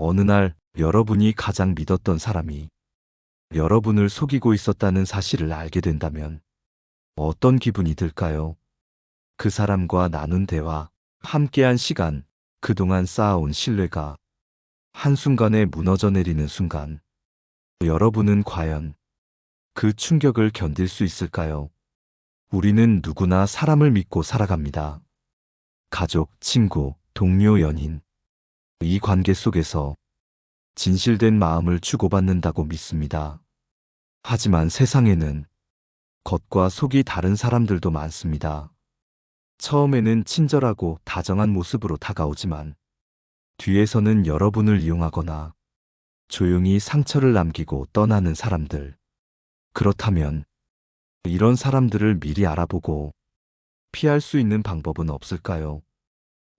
어느 날 여러분이 가장 믿었던 사람이 여러분을 속이고 있었다는 사실을 알게 된다면 어떤 기분이 들까요? 그 사람과 나눈 대화, 함께한 시간, 그동안 쌓아온 신뢰가 한순간에 무너져 내리는 순간, 여러분은 과연 그 충격을 견딜 수 있을까요? 우리는 누구나 사람을 믿고 살아갑니다. 가족, 친구, 동료, 연인. 이 관계 속에서 진실된 마음을 주고받는다고 믿습니다. 하지만 세상에는 겉과 속이 다른 사람들도 많습니다. 처음에는 친절하고 다정한 모습으로 다가오지만 뒤에서는 여러분을 이용하거나 조용히 상처를 남기고 떠나는 사람들. 그렇다면 이런 사람들을 미리 알아보고 피할 수 있는 방법은 없을까요?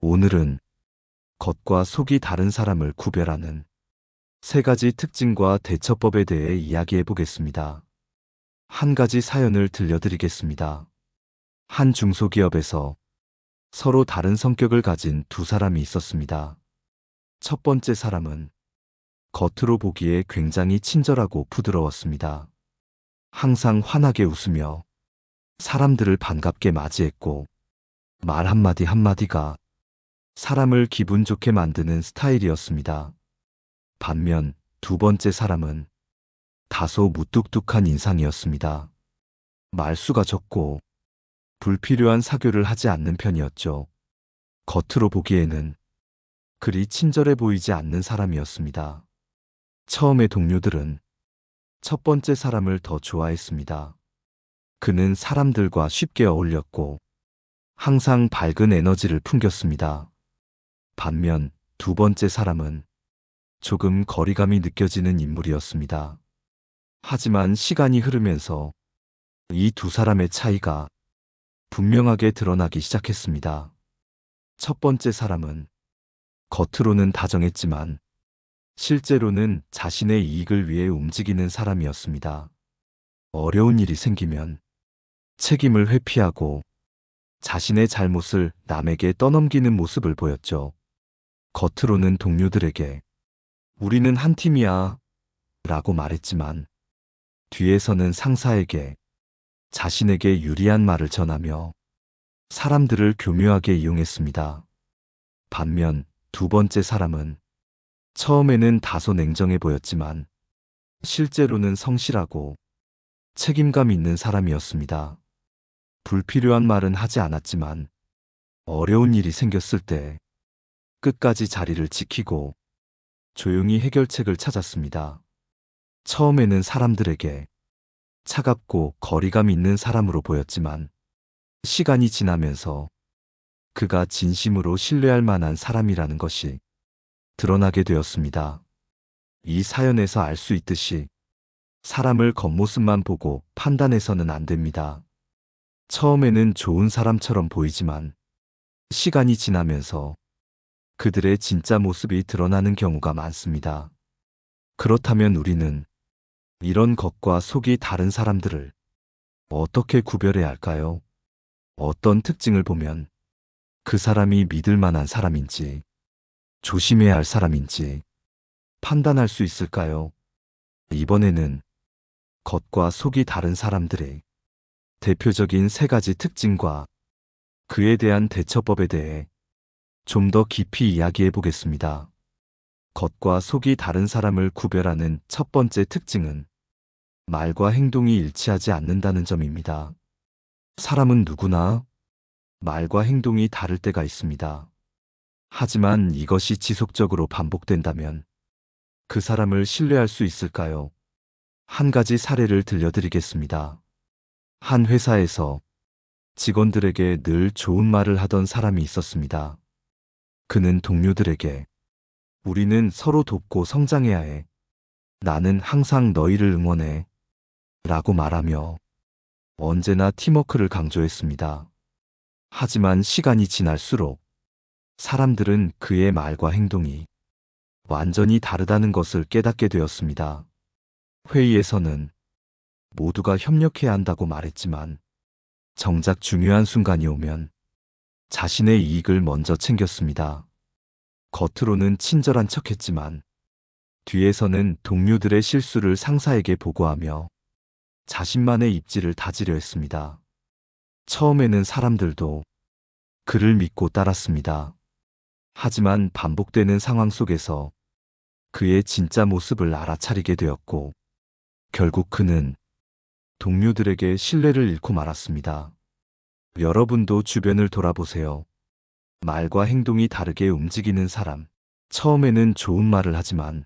오늘은 겉과 속이 다른 사람을 구별하는 세 가지 특징과 대처법에 대해 이야기해 보겠습니다. 한 가지 사연을 들려드리겠습니다. 한 중소기업에서 서로 다른 성격을 가진 두 사람이 있었습니다. 첫 번째 사람은 겉으로 보기에 굉장히 친절하고 부드러웠습니다. 항상 환하게 웃으며 사람들을 반갑게 맞이했고 말 한마디 한마디가 사람을 기분 좋게 만드는 스타일이었습니다. 반면 두 번째 사람은 다소 무뚝뚝한 인상이었습니다. 말수가 적고 불필요한 사교를 하지 않는 편이었죠. 겉으로 보기에는 그리 친절해 보이지 않는 사람이었습니다. 처음에 동료들은 첫 번째 사람을 더 좋아했습니다. 그는 사람들과 쉽게 어울렸고 항상 밝은 에너지를 풍겼습니다. 반면 두 번째 사람은 조금 거리감이 느껴지는 인물이었습니다. 하지만 시간이 흐르면서 이 두 사람의 차이가 분명하게 드러나기 시작했습니다. 첫 번째 사람은 겉으로는 다정했지만 실제로는 자신의 이익을 위해 움직이는 사람이었습니다. 어려운 일이 생기면 책임을 회피하고 자신의 잘못을 남에게 떠넘기는 모습을 보였죠. 겉으로는 동료들에게 우리는 한 팀이야 라고 말했지만 뒤에서는 상사에게 자신에게 유리한 말을 전하며 사람들을 교묘하게 이용했습니다. 반면 두 번째 사람은 처음에는 다소 냉정해 보였지만 실제로는 성실하고 책임감 있는 사람이었습니다. 불필요한 말은 하지 않았지만 어려운 일이 생겼을 때 끝까지 자리를 지키고 조용히 해결책을 찾았습니다. 처음에는 사람들에게 차갑고 거리감 있는 사람으로 보였지만 시간이 지나면서 그가 진심으로 신뢰할 만한 사람이라는 것이 드러나게 되었습니다. 이 사연에서 알 수 있듯이 사람을 겉모습만 보고 판단해서는 안 됩니다. 처음에는 좋은 사람처럼 보이지만 시간이 지나면서 그들의 진짜 모습이 드러나는 경우가 많습니다. 그렇다면 우리는 이런 겉과 속이 다른 사람들을 어떻게 구별해야 할까요? 어떤 특징을 보면 그 사람이 믿을 만한 사람인지 조심해야 할 사람인지 판단할 수 있을까요? 이번에는 겉과 속이 다른 사람들의 대표적인 세 가지 특징과 그에 대한 대처법에 대해 좀 더 깊이 이야기해 보겠습니다. 겉과 속이 다른 사람을 구별하는 첫 번째 특징은 말과 행동이 일치하지 않는다는 점입니다. 사람은 누구나 말과 행동이 다를 때가 있습니다. 하지만 이것이 지속적으로 반복된다면 그 사람을 신뢰할 수 있을까요? 한 가지 사례를 들려드리겠습니다. 한 회사에서 직원들에게 늘 좋은 말을 하던 사람이 있었습니다. 그는 동료들에게 우리는 서로 돕고 성장해야 해. 나는 항상 너희를 응원해. 라고 말하며 언제나 팀워크를 강조했습니다. 하지만 시간이 지날수록 사람들은 그의 말과 행동이 완전히 다르다는 것을 깨닫게 되었습니다. 회의에서는 모두가 협력해야 한다고 말했지만 정작 중요한 순간이 오면 자신의 이익을 먼저 챙겼습니다. 겉으로는 친절한 척했지만 뒤에서는 동료들의 실수를 상사에게 보고하며 자신만의 입지를 다지려 했습니다. 처음에는 사람들도 그를 믿고 따랐습니다. 하지만 반복되는 상황 속에서 그의 진짜 모습을 알아차리게 되었고, 결국 그는 동료들에게 신뢰를 잃고 말았습니다. 여러분도 주변을 돌아보세요. 말과 행동이 다르게 움직이는 사람. 처음에는 좋은 말을 하지만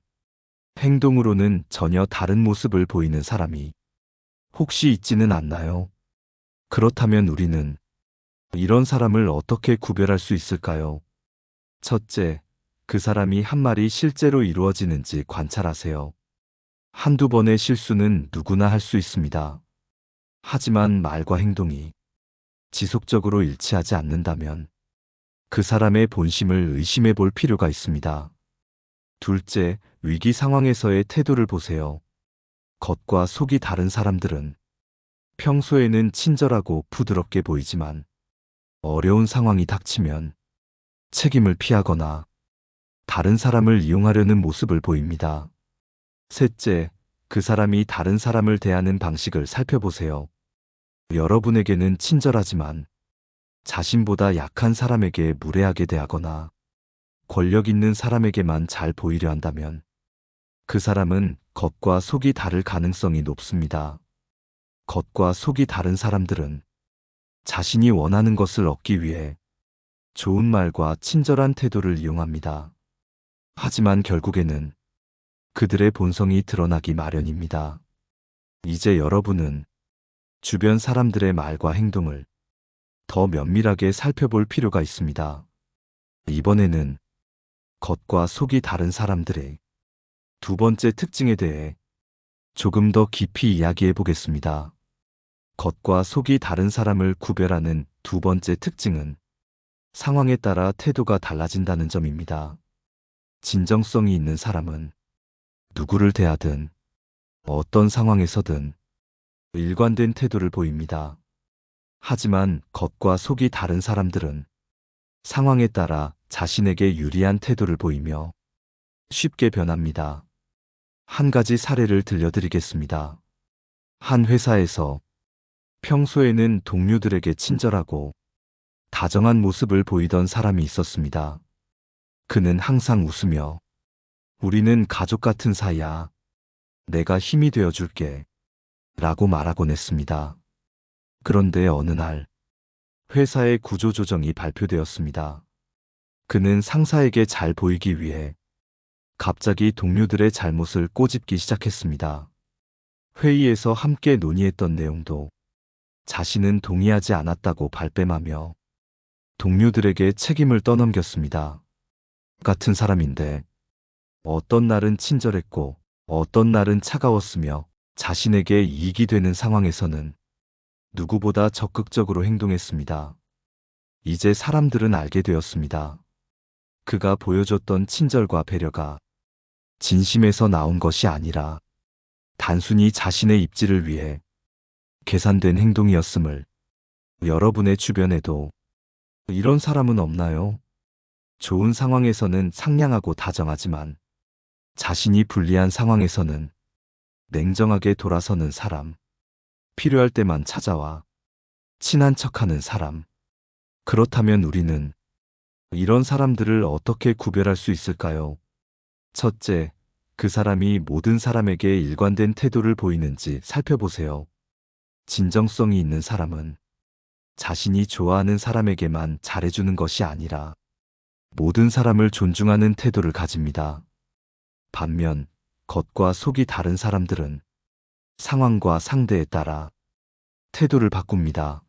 행동으로는 전혀 다른 모습을 보이는 사람이 혹시 있지는 않나요? 그렇다면 우리는 이런 사람을 어떻게 구별할 수 있을까요? 첫째, 그 사람이 한 말이 실제로 이루어지는지 관찰하세요. 한두 번의 실수는 누구나 할 수 있습니다. 하지만 말과 행동이 지속적으로 일치하지 않는다면 그 사람의 본심을 의심해 볼 필요가 있습니다. 둘째, 위기 상황에서의 태도를 보세요. 겉과 속이 다른 사람들은 평소에는 친절하고 부드럽게 보이지만 어려운 상황이 닥치면 책임을 피하거나 다른 사람을 이용하려는 모습을 보입니다. 셋째, 그 사람이 다른 사람을 대하는 방식을 살펴보세요. 여러분에게는 친절하지만 자신보다 약한 사람에게 무례하게 대하거나 권력 있는 사람에게만 잘 보이려 한다면 그 사람은 겉과 속이 다를 가능성이 높습니다. 겉과 속이 다른 사람들은 자신이 원하는 것을 얻기 위해 좋은 말과 친절한 태도를 이용합니다. 하지만 결국에는 그들의 본성이 드러나기 마련입니다. 이제 여러분은 주변 사람들의 말과 행동을 더 면밀하게 살펴볼 필요가 있습니다. 이번에는 겉과 속이 다른 사람들의 두 번째 특징에 대해 조금 더 깊이 이야기해 보겠습니다. 겉과 속이 다른 사람을 구별하는 두 번째 특징은 상황에 따라 태도가 달라진다는 점입니다. 진정성이 있는 사람은 누구를 대하든 어떤 상황에서든 일관된 태도를 보입니다. 하지만 겉과 속이 다른 사람들은 상황에 따라 자신에게 유리한 태도를 보이며 쉽게 변합니다. 한 가지 사례를 들려드리겠습니다. 한 회사에서 평소에는 동료들에게 친절하고 다정한 모습을 보이던 사람이 있었습니다. 그는 항상 웃으며 우리는 가족 같은 사이야. 내가 힘이 되어줄게. 라고 말하곤 했습니다. 그런데 어느 날 회사의 구조조정이 발표되었습니다. 그는 상사에게 잘 보이기 위해 갑자기 동료들의 잘못을 꼬집기 시작했습니다. 회의에서 함께 논의했던 내용도 자신은 동의하지 않았다고 발뺌하며 동료들에게 책임을 떠넘겼습니다. 같은 사람인데 어떤 날은 친절했고 어떤 날은 차가웠으며 자신에게 이익이 되는 상황에서는 누구보다 적극적으로 행동했습니다. 이제 사람들은 알게 되었습니다. 그가 보여줬던 친절과 배려가 진심에서 나온 것이 아니라 단순히 자신의 입지를 위해 계산된 행동이었음을. 여러분의 주변에도 이런 사람은 없나요? 좋은 상황에서는 상냥하고 다정하지만 자신이 불리한 상황에서는 냉정하게 돌아서는 사람. 필요할 때만 찾아와 친한 척하는 사람. 그렇다면 우리는 이런 사람들을 어떻게 구별할 수 있을까요? 첫째, 그 사람이 모든 사람에게 일관된 태도를 보이는지 살펴보세요. 진정성이 있는 사람은 자신이 좋아하는 사람에게만 잘해주는 것이 아니라 모든 사람을 존중하는 태도를 가집니다. 반면 겉과 속이 다른 사람들은 상황과 상대에 따라 태도를 바꿉니다.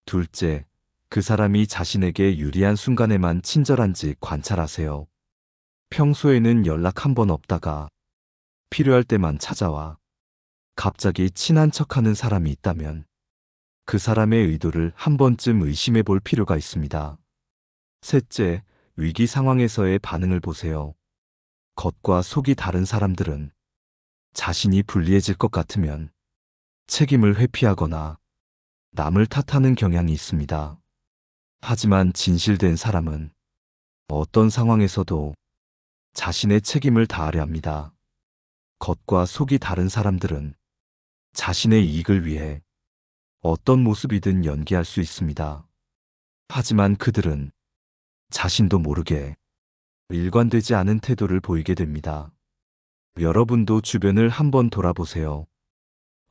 둘째, 그 사람이 자신에게 유리한 순간에만 친절한지 관찰하세요. 평소에는 연락 한 번 없다가 필요할 때만 찾아와 갑자기 친한 척하는 사람이 있다면 그 사람의 의도를 한 번쯤 의심해 볼 필요가 있습니다. 셋째, 위기 상황에서의 반응을 보세요. 겉과 속이 다른 사람들은 자신이 불리해질 것 같으면 책임을 회피하거나 남을 탓하는 경향이 있습니다. 하지만 진실된 사람은 어떤 상황에서도 자신의 책임을 다하려 합니다. 겉과 속이 다른 사람들은 자신의 이익을 위해 어떤 모습이든 연기할 수 있습니다. 하지만 그들은 자신도 모르게 일관되지 않은 태도를 보이게 됩니다. 여러분도 주변을 한번 돌아보세요.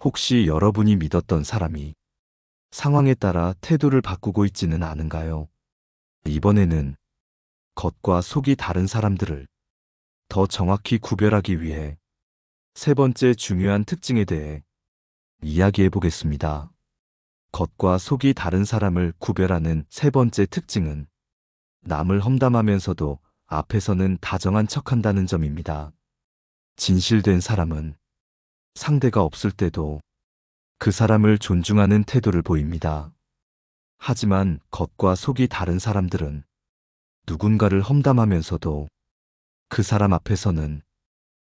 혹시 여러분이 믿었던 사람이 상황에 따라 태도를 바꾸고 있지는 않은가요? 이번에는 겉과 속이 다른 사람들을 더 정확히 구별하기 위해 세 번째 중요한 특징에 대해 이야기해 보겠습니다. 겉과 속이 다른 사람을 구별하는 세 번째 특징은 남을 험담하면서도 앞에서는 다정한 척한다는 점입니다. 진실된 사람은 상대가 없을 때도 그 사람을 존중하는 태도를 보입니다. 하지만 겉과 속이 다른 사람들은 누군가를 험담하면서도 그 사람 앞에서는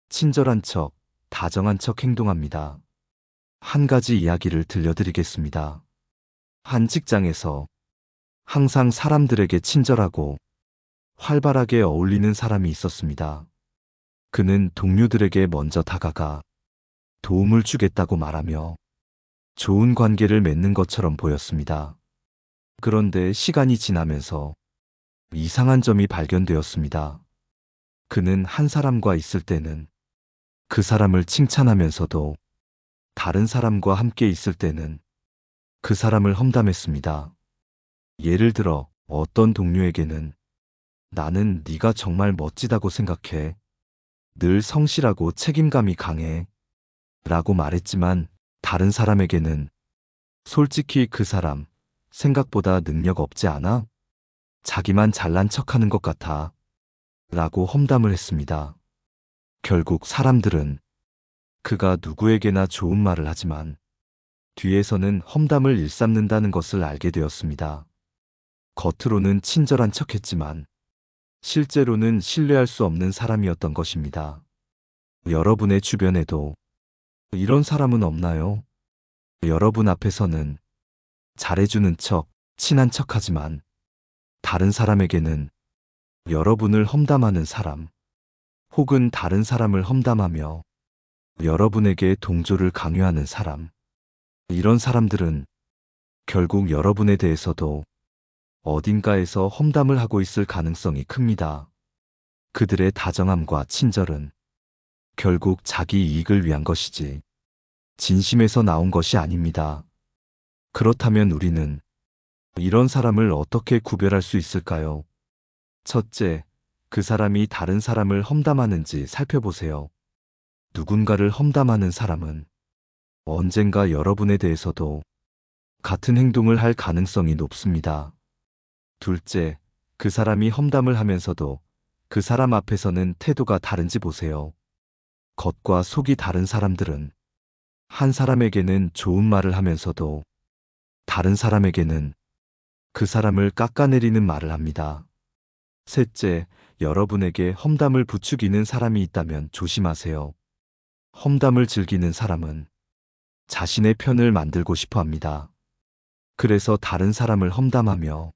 친절한 척, 다정한 척 행동합니다. 한 가지 이야기를 들려드리겠습니다. 한 직장에서 항상 사람들에게 친절하고 활발하게 어울리는 사람이 있었습니다. 그는 동료들에게 먼저 다가가 도움을 주겠다고 말하며 좋은 관계를 맺는 것처럼 보였습니다. 그런데 시간이 지나면서 이상한 점이 발견되었습니다. 그는 한 사람과 있을 때는 그 사람을 칭찬하면서도 다른 사람과 함께 있을 때는 그 사람을 험담했습니다. 예를 들어 어떤 동료에게는 나는 네가 정말 멋지다고 생각해. 늘 성실하고 책임감이 강해. 라고 말했지만 다른 사람에게는 솔직히 그 사람 생각보다 능력 없지 않아? 자기만 잘난 척하는 것 같아. 라고 험담을 했습니다. 결국 사람들은 그가 누구에게나 좋은 말을 하지만 뒤에서는 험담을 일삼는다는 것을 알게 되었습니다. 겉으로는 친절한 척했지만 실제로는 신뢰할 수 없는 사람이었던 것입니다. 여러분의 주변에도 이런 사람은 없나요? 여러분 앞에서는 잘해주는 척, 친한 척하지만 다른 사람에게는 여러분을 험담하는 사람, 혹은 다른 사람을 험담하며 여러분에게 동조를 강요하는 사람. 이런 사람들은 결국 여러분에 대해서도 어딘가에서 험담을 하고 있을 가능성이 큽니다. 그들의 다정함과 친절은 결국 자기 이익을 위한 것이지 진심에서 나온 것이 아닙니다. 그렇다면 우리는 이런 사람을 어떻게 구별할 수 있을까요? 첫째, 그 사람이 다른 사람을 험담하는지 살펴보세요. 누군가를 험담하는 사람은 언젠가 여러분에 대해서도 같은 행동을 할 가능성이 높습니다. 둘째, 그 사람이 험담을 하면서도 그 사람 앞에서는 태도가 다른지 보세요. 겉과 속이 다른 사람들은 한 사람에게는 좋은 말을 하면서도 다른 사람에게는 그 사람을 깎아내리는 말을 합니다. 셋째, 여러분에게 험담을 부추기는 사람이 있다면 조심하세요. 험담을 즐기는 사람은 자신의 편을 만들고 싶어 합니다. 그래서 다른 사람을 험담하며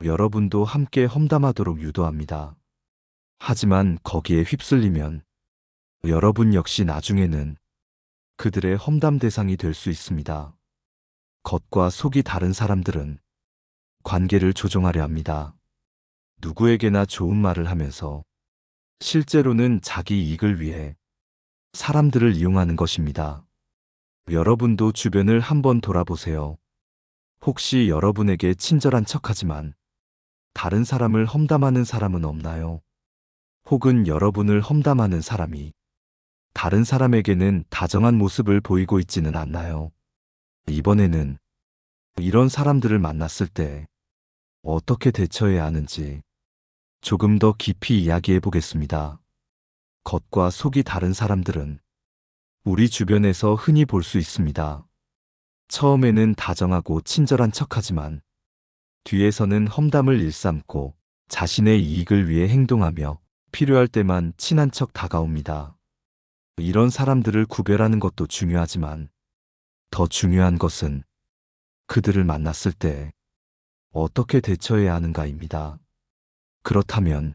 여러분도 함께 험담하도록 유도합니다. 하지만 거기에 휩쓸리면 여러분 역시 나중에는 그들의 험담 대상이 될 수 있습니다. 겉과 속이 다른 사람들은 관계를 조종하려 합니다. 누구에게나 좋은 말을 하면서 실제로는 자기 이익을 위해 사람들을 이용하는 것입니다. 여러분도 주변을 한번 돌아보세요. 혹시 여러분에게 친절한 척하지만 다른 사람을 험담하는 사람은 없나요? 혹은 여러분을 험담하는 사람이 다른 사람에게는 다정한 모습을 보이고 있지는 않나요? 이번에는 이런 사람들을 만났을 때 어떻게 대처해야 하는지 조금 더 깊이 이야기해 보겠습니다. 겉과 속이 다른 사람들은 우리 주변에서 흔히 볼 수 있습니다. 처음에는 다정하고 친절한 척하지만 뒤에서는 험담을 일삼고 자신의 이익을 위해 행동하며 필요할 때만 친한 척 다가옵니다. 이런 사람들을 구별하는 것도 중요하지만 더 중요한 것은 그들을 만났을 때 어떻게 대처해야 하는가입니다. 그렇다면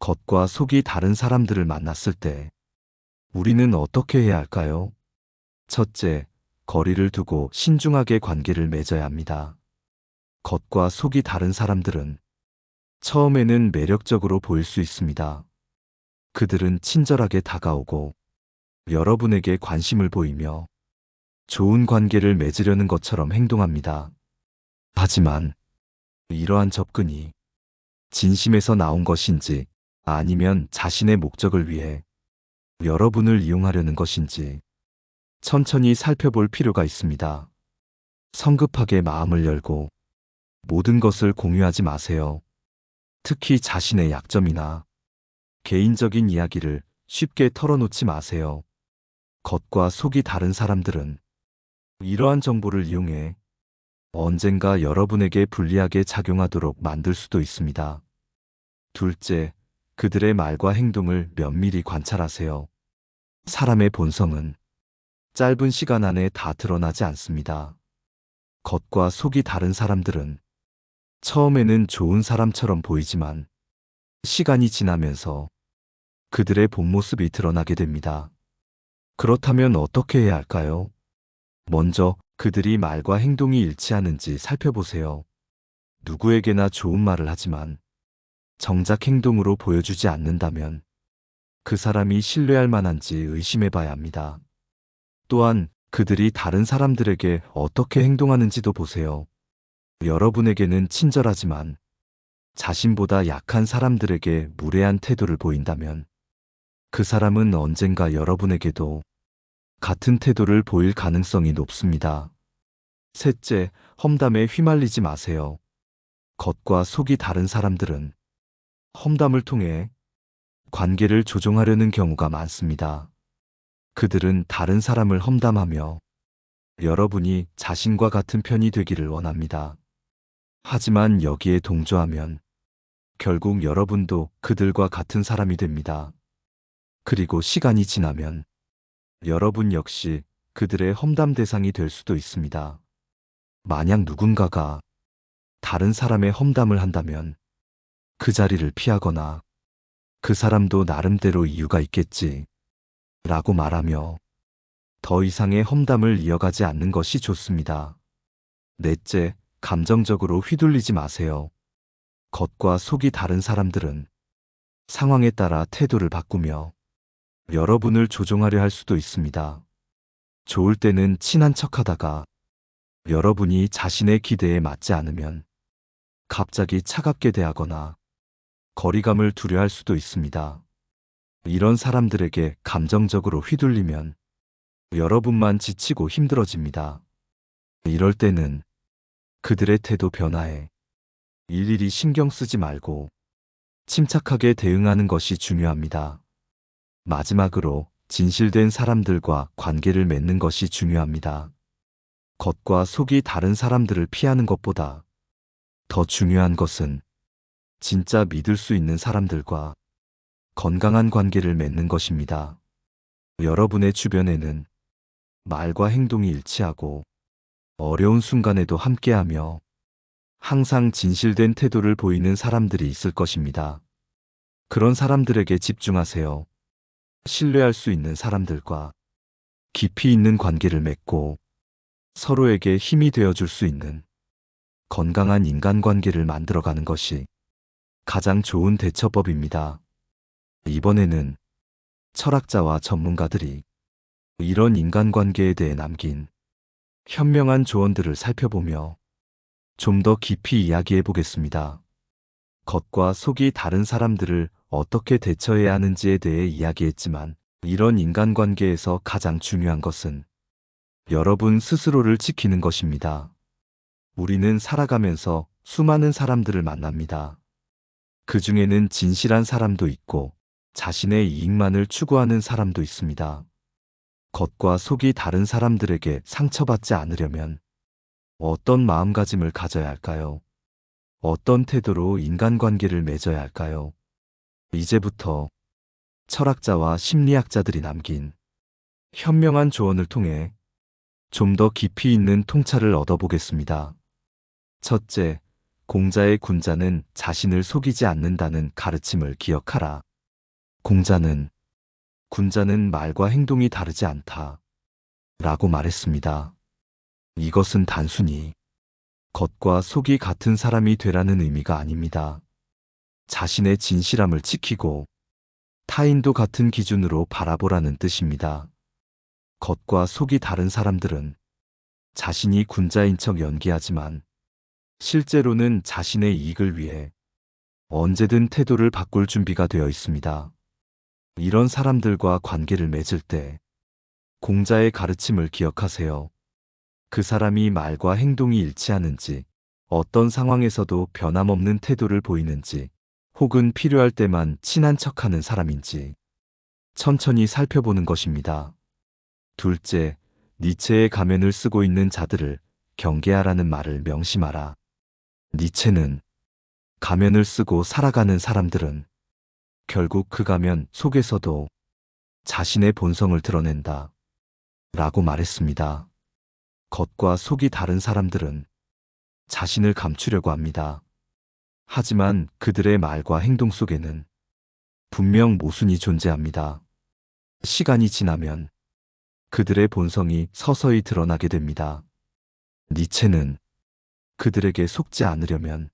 겉과 속이 다른 사람들을 만났을 때 우리는 어떻게 해야 할까요? 첫째, 거리를 두고 신중하게 관계를 맺어야 합니다. 겉과 속이 다른 사람들은 처음에는 매력적으로 보일 수 있습니다. 그들은 친절하게 다가오고 여러분에게 관심을 보이며 좋은 관계를 맺으려는 것처럼 행동합니다. 하지만 이러한 접근이 진심에서 나온 것인지 아니면 자신의 목적을 위해 여러분을 이용하려는 것인지 천천히 살펴볼 필요가 있습니다. 성급하게 마음을 열고 모든 것을 공유하지 마세요. 특히 자신의 약점이나 개인적인 이야기를 쉽게 털어놓지 마세요. 겉과 속이 다른 사람들은 이러한 정보를 이용해 언젠가 여러분에게 불리하게 작용하도록 만들 수도 있습니다. 둘째, 그들의 말과 행동을 면밀히 관찰하세요. 사람의 본성은 짧은 시간 안에 다 드러나지 않습니다. 겉과 속이 다른 사람들은 처음에는 좋은 사람처럼 보이지만 시간이 지나면서 그들의 본 모습이 드러나게 됩니다. 그렇다면 어떻게 해야 할까요? 먼저 그들이 말과 행동이 일치하는지 살펴보세요. 누구에게나 좋은 말을 하지만 정작 행동으로 보여주지 않는다면 그 사람이 신뢰할 만한지 의심해 봐야 합니다. 또한 그들이 다른 사람들에게 어떻게 행동하는지도 보세요. 여러분에게는 친절하지만 자신보다 약한 사람들에게 무례한 태도를 보인다면 그 사람은 언젠가 여러분에게도 같은 태도를 보일 가능성이 높습니다. 셋째, 험담에 휘말리지 마세요. 겉과 속이 다른 사람들은 험담을 통해 관계를 조종하려는 경우가 많습니다. 그들은 다른 사람을 험담하며 여러분이 자신과 같은 편이 되기를 원합니다. 하지만 여기에 동조하면 결국 여러분도 그들과 같은 사람이 됩니다. 그리고 시간이 지나면 여러분 역시 그들의 험담 대상이 될 수도 있습니다. 만약 누군가가 다른 사람의 험담을 한다면 그 자리를 피하거나 그 사람도 나름대로 이유가 있겠지 라고 말하며 더 이상의 험담을 이어가지 않는 것이 좋습니다. 넷째, 감정적으로 휘둘리지 마세요. 겉과 속이 다른 사람들은 상황에 따라 태도를 바꾸며 여러분을 조종하려 할 수도 있습니다. 좋을 때는 친한 척하다가 여러분이 자신의 기대에 맞지 않으면 갑자기 차갑게 대하거나 거리감을 두려 할 수도 있습니다. 이런 사람들에게 감정적으로 휘둘리면 여러분만 지치고 힘들어집니다. 이럴 때는 그들의 태도 변화에 일일이 신경 쓰지 말고 침착하게 대응하는 것이 중요합니다. 마지막으로 진실된 사람들과 관계를 맺는 것이 중요합니다. 겉과 속이 다른 사람들을 피하는 것보다 더 중요한 것은 진짜 믿을 수 있는 사람들과 건강한 관계를 맺는 것입니다. 여러분의 주변에는 말과 행동이 일치하고 어려운 순간에도 함께하며 항상 진실된 태도를 보이는 사람들이 있을 것입니다. 그런 사람들에게 집중하세요. 신뢰할 수 있는 사람들과 깊이 있는 관계를 맺고 서로에게 힘이 되어줄 수 있는 건강한 인간관계를 만들어가는 것이 가장 좋은 대처법입니다. 이번에는 철학자와 전문가들이 이런 인간관계에 대해 남긴 현명한 조언들을 살펴보며 좀 더 깊이 이야기해 보겠습니다. 겉과 속이 다른 사람들을 어떻게 대처해야 하는지에 대해 이야기했지만 이런 인간관계에서 가장 중요한 것은 여러분 스스로를 지키는 것입니다. 우리는 살아가면서 수많은 사람들을 만납니다. 그 중에는 진실한 사람도 있고 자신의 이익만을 추구하는 사람도 있습니다. 겉과 속이 다른 사람들에게 상처받지 않으려면 어떤 마음가짐을 가져야 할까요? 어떤 태도로 인간관계를 맺어야 할까요? 이제부터 철학자와 심리학자들이 남긴 현명한 조언을 통해 좀 더 깊이 있는 통찰을 얻어보겠습니다. 첫째, 공자의 군자는 자신을 속이지 않는다는 가르침을 기억하라. 공자는 군자는 말과 행동이 다르지 않다. 라고 말했습니다. 이것은 단순히 겉과 속이 같은 사람이 되라는 의미가 아닙니다. 자신의 진실함을 지키고 타인도 같은 기준으로 바라보라는 뜻입니다. 겉과 속이 다른 사람들은 자신이 군자인 척 연기하지만 실제로는 자신의 이익을 위해 언제든 태도를 바꿀 준비가 되어 있습니다. 이런 사람들과 관계를 맺을 때 공자의 가르침을 기억하세요. 그 사람이 말과 행동이 일치하는지, 어떤 상황에서도 변함없는 태도를 보이는지, 혹은 필요할 때만 친한 척하는 사람인지 천천히 살펴보는 것입니다. 둘째, 니체의 가면을 쓰고 있는 자들을 경계하라는 말을 명심하라. 니체는 가면을 쓰고 살아가는 사람들은 결국 그 가면 속에서도 자신의 본성을 드러낸다. 라고 말했습니다. 겉과 속이 다른 사람들은 자신을 감추려고 합니다. 하지만 그들의 말과 행동 속에는 분명 모순이 존재합니다. 시간이 지나면 그들의 본성이 서서히 드러나게 됩니다. 니체는 그들에게 속지 않으려면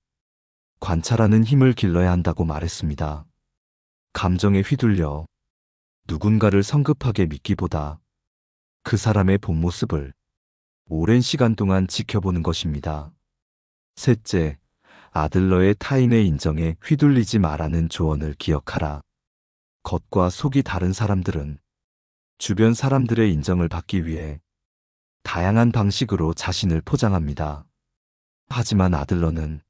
관찰하는 힘을 길러야 한다고 말했습니다. 감정에 휘둘려 누군가를 성급하게 믿기보다 그 사람의 본 모습을 오랜 시간 동안 지켜보는 것입니다. 셋째, 아들러의 타인의 인정에 휘둘리지 마라는 조언을 기억하라. 겉과 속이 다른 사람들은 주변 사람들의 인정을 받기 위해 다양한 방식으로 자신을 포장합니다. 하지만 아들러는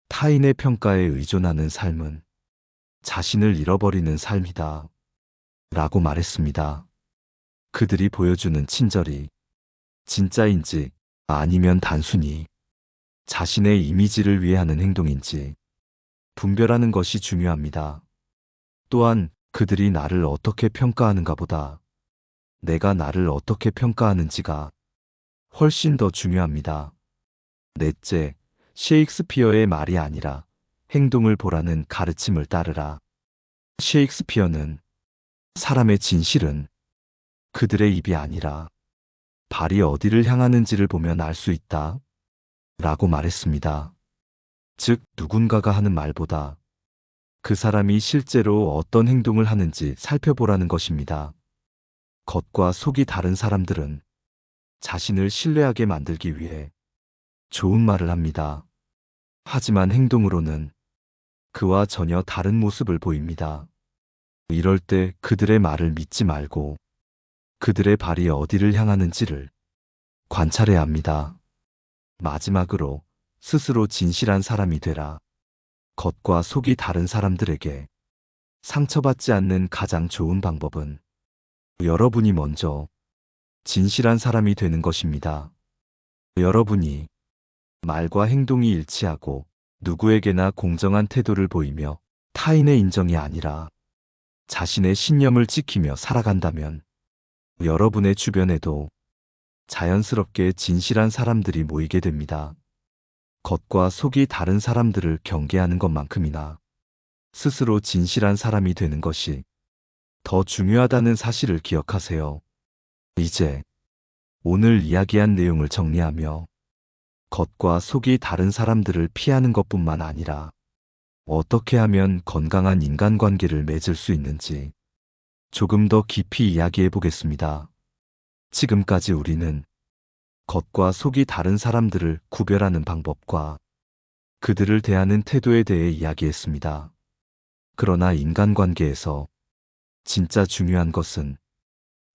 타인의 평가에 의존하는 삶은 자신을 잃어버리는 삶이다. 라고 말했습니다. 그들이 보여주는 친절이 진짜인지 아니면 단순히 자신의 이미지를 위해 하는 행동인지 분별하는 것이 중요합니다. 또한 그들이 나를 어떻게 평가하는가 보다 내가 나를 어떻게 평가하는지가 훨씬 더 중요합니다. 넷째, 셰익스피어의 말이 아니라 행동을 보라는 가르침을 따르라. 셰익스피어는 사람의 진실은 그들의 입이 아니라 발이 어디를 향하는지를 보면 알 수 있다. 라고 말했습니다. 즉, 누군가가 하는 말보다 그 사람이 실제로 어떤 행동을 하는지 살펴보라는 것입니다. 겉과 속이 다른 사람들은 자신을 신뢰하게 만들기 위해 좋은 말을 합니다. 하지만 행동으로는 그와 전혀 다른 모습을 보입니다. 이럴 때 그들의 말을 믿지 말고 그들의 발이 어디를 향하는지를 관찰해야 합니다. 마지막으로 스스로 진실한 사람이 되라. 겉과 속이 다른 사람들에게 상처받지 않는 가장 좋은 방법은 여러분이 먼저 진실한 사람이 되는 것입니다. 여러분이 말과 행동이 일치하고 누구에게나 공정한 태도를 보이며 타인의 인정이 아니라 자신의 신념을 지키며 살아간다면 여러분의 주변에도 자연스럽게 진실한 사람들이 모이게 됩니다. 겉과 속이 다른 사람들을 경계하는 것만큼이나 스스로 진실한 사람이 되는 것이 더 중요하다는 사실을 기억하세요. 이제 오늘 이야기한 내용을 정리하며 겉과 속이 다른 사람들을 피하는 것뿐만 아니라 어떻게 하면 건강한 인간관계를 맺을 수 있는지 조금 더 깊이 이야기해 보겠습니다. 지금까지 우리는 겉과 속이 다른 사람들을 구별하는 방법과 그들을 대하는 태도에 대해 이야기했습니다. 그러나 인간관계에서 진짜 중요한 것은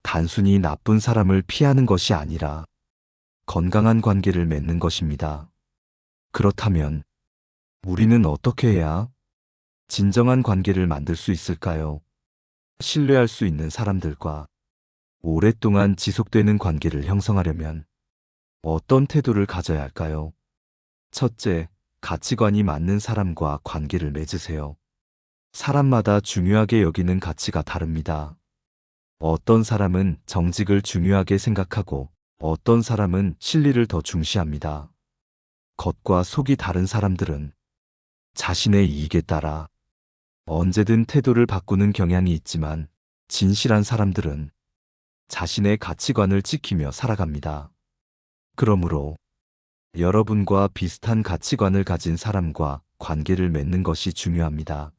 단순히 나쁜 사람을 피하는 것이 아니라 건강한 관계를 맺는 것입니다. 그렇다면 우리는 어떻게 해야 진정한 관계를 만들 수 있을까요? 신뢰할 수 있는 사람들과 오랫동안 지속되는 관계를 형성하려면 어떤 태도를 가져야 할까요? 첫째, 가치관이 맞는 사람과 관계를 맺으세요. 사람마다 중요하게 여기는 가치가 다릅니다. 어떤 사람은 정직을 중요하게 생각하고 어떤 사람은 실리를 더 중시합니다. 겉과 속이 다른 사람들은 자신의 이익에 따라 언제든 태도를 바꾸는 경향이 있지만 진실한 사람들은 자신의 가치관을 지키며 살아갑니다. 그러므로 여러분과 비슷한 가치관을 가진 사람과 관계를 맺는 것이 중요합니다.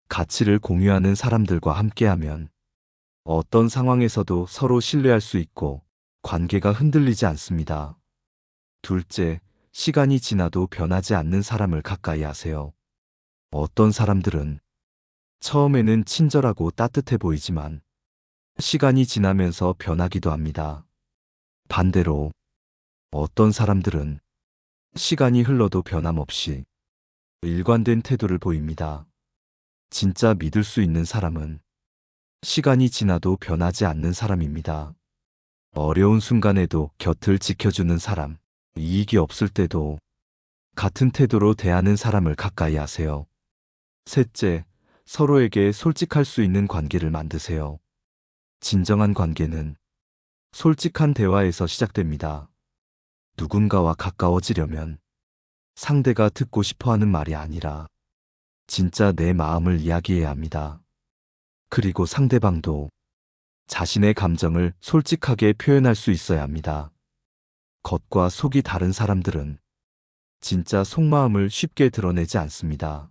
가치를 공유하는 사람들과 함께하면 어떤 상황에서도 서로 신뢰할 수 있고 관계가 흔들리지 않습니다. 둘째, 시간이 지나도 변하지 않는 사람을 가까이 하세요. 어떤 사람들은 처음에는 친절하고 따뜻해 보이지만 시간이 지나면서 변하기도 합니다. 반대로 어떤 사람들은 시간이 흘러도 변함없이 일관된 태도를 보입니다. 진짜 믿을 수 있는 사람은 시간이 지나도 변하지 않는 사람입니다. 어려운 순간에도 곁을 지켜주는 사람, 이익이 없을 때도 같은 태도로 대하는 사람을 가까이 하세요. 셋째, 서로에게 솔직할 수 있는 관계를 만드세요. 진정한 관계는 솔직한 대화에서 시작됩니다. 누군가와 가까워지려면 상대가 듣고 싶어 하는 말이 아니라 진짜 내 마음을 이야기해야 합니다. 그리고 상대방도 자신의 감정을 솔직하게 표현할 수 있어야 합니다. 겉과 속이 다른 사람들은 진짜 속마음을 쉽게 드러내지 않습니다.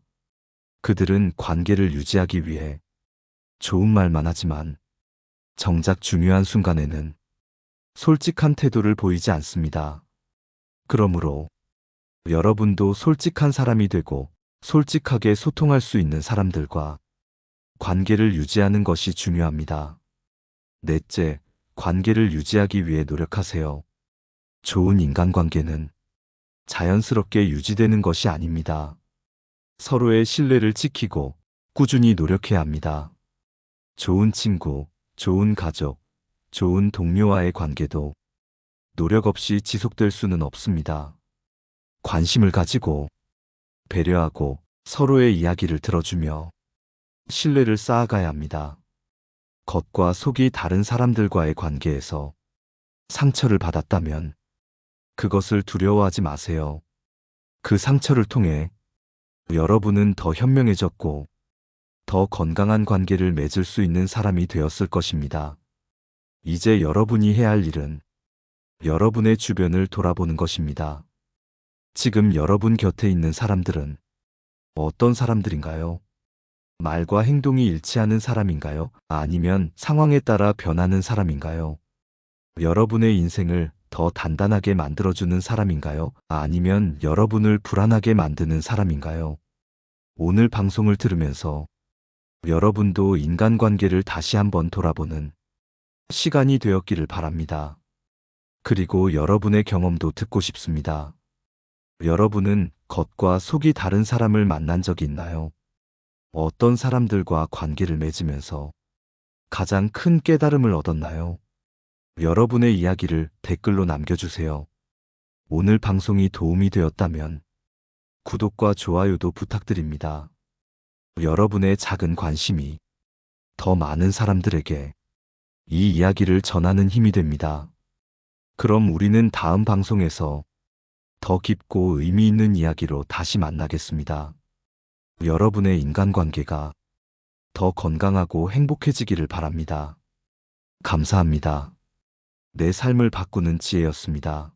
그들은 관계를 유지하기 위해 좋은 말만 하지만 정작 중요한 순간에는 솔직한 태도를 보이지 않습니다. 그러므로 여러분도 솔직한 사람이 되고 솔직하게 소통할 수 있는 사람들과 관계를 유지하는 것이 중요합니다. 넷째, 관계를 유지하기 위해 노력하세요. 좋은 인간관계는 자연스럽게 유지되는 것이 아닙니다. 서로의 신뢰를 지키고 꾸준히 노력해야 합니다. 좋은 친구, 좋은 가족, 좋은 동료와의 관계도 노력 없이 지속될 수는 없습니다. 관심을 가지고 배려하고 서로의 이야기를 들어주며 신뢰를 쌓아가야 합니다. 겉과 속이 다른 사람들과의 관계에서 상처를 받았다면 그것을 두려워하지 마세요. 그 상처를 통해 여러분은 더 현명해졌고 더 건강한 관계를 맺을 수 있는 사람이 되었을 것입니다. 이제 여러분이 해야 할 일은 여러분의 주변을 돌아보는 것입니다. 지금 여러분 곁에 있는 사람들은 어떤 사람들인가요? 말과 행동이 일치하는 사람인가요? 아니면 상황에 따라 변하는 사람인가요? 여러분의 인생을 더 단단하게 만들어주는 사람인가요? 아니면 여러분을 불안하게 만드는 사람인가요? 오늘 방송을 들으면서 여러분도 인간관계를 다시 한번 돌아보는 시간이 되었기를 바랍니다. 그리고 여러분의 경험도 듣고 싶습니다. 여러분은 겉과 속이 다른 사람을 만난 적이 있나요? 어떤 사람들과 관계를 맺으면서 가장 큰 깨달음을 얻었나요? 여러분의 이야기를 댓글로 남겨주세요. 오늘 방송이 도움이 되었다면 구독과 좋아요도 부탁드립니다. 여러분의 작은 관심이 더 많은 사람들에게 이 이야기를 전하는 힘이 됩니다. 그럼 우리는 다음 방송에서 더 깊고 의미 있는 이야기로 다시 만나겠습니다. 여러분의 인간관계가 더 건강하고 행복해지기를 바랍니다. 감사합니다. 내 삶을 바꾸는 지혜였습니다.